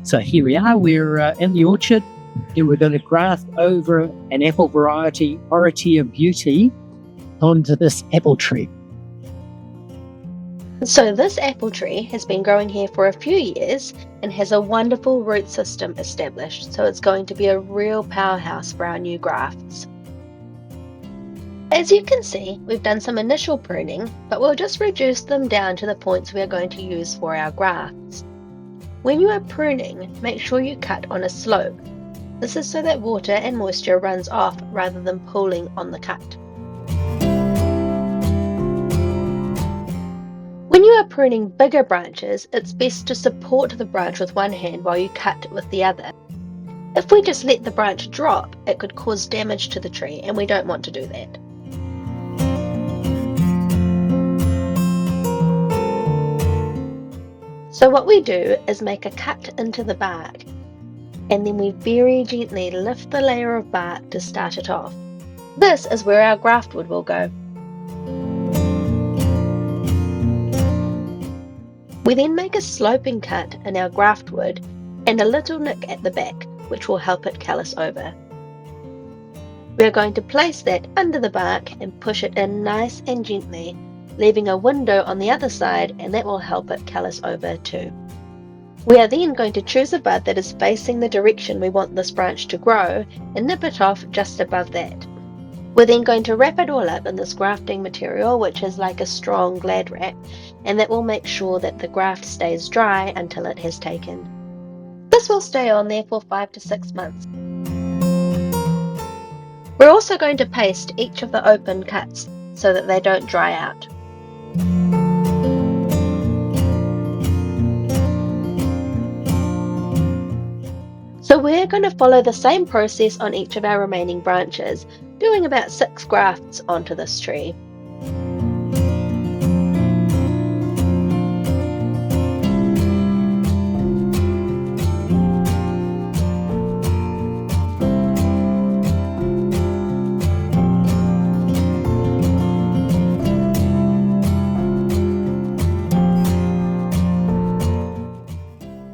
So here we are, we're in the orchard, and we're going to graft over an apple variety, Oratia Beauty, onto this apple tree. So this apple tree has been growing here for a few years and has a wonderful root system established, so it's going to be a real powerhouse for our new grafts. As you can see, we've done some initial pruning, but we'll just reduce them down to the points we are going to use for our grafts. When you are pruning, make sure you cut on a slope. This is so that water and moisture runs off rather than pooling on the cut. When you are pruning bigger branches, it's best to support the branch with one hand while you cut with the other. If we just let the branch drop, it could cause damage to the tree, and we don't want to do that. So what we do is make a cut into the bark, and then we very gently lift the layer of bark to start it off. This is where our graft wood will go. We then make a sloping cut in our graft wood and a little nick at the back, which will help it callus over. We are going to place that under the bark and push it in nice and gently, leaving a window on the other side, and that will help it callus over too. We are then going to choose a bud that is facing the direction we want this branch to grow and nip it off just above that. We're then going to wrap it all up in this grafting material, which is like a strong Glad wrap, and that will make sure that the graft stays dry until it has taken. This will stay on there for 5 to 6 months. We're also going to paste each of the open cuts so that they don't dry out. So we're going to follow the same process on each of our remaining branches, doing about 6 grafts onto this tree.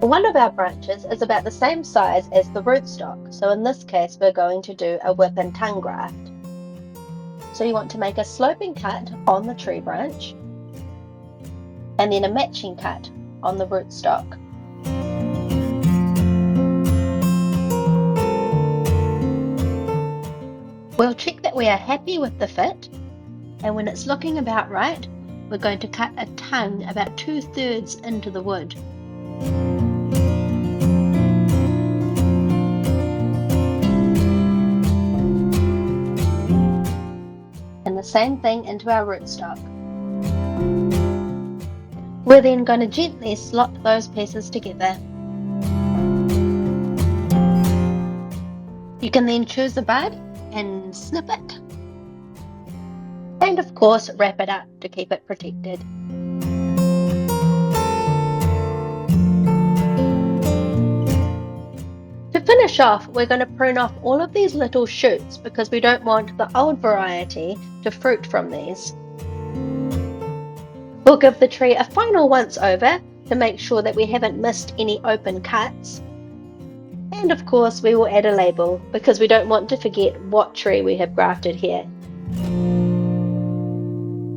One of our branches is about the same size as the rootstock, so in this case we're going to do a whip and tongue graft. So you want to make a sloping cut on the tree branch and then a matching cut on the rootstock. We'll check that we are happy with the fit, and when it's looking about right, we're going to cut a tongue about 2/3 into the wood. And the same thing into our rootstock. We're then going to gently slot those pieces together. You can then choose a bud and snip it. And of course wrap it up to keep it protected. To finish off, we're going to prune off all of these little shoots because we don't want the old variety to fruit from these. We'll give the tree a final once over to make sure that we haven't missed any open cuts. And of course we will add a label because we don't want to forget what tree we have grafted here.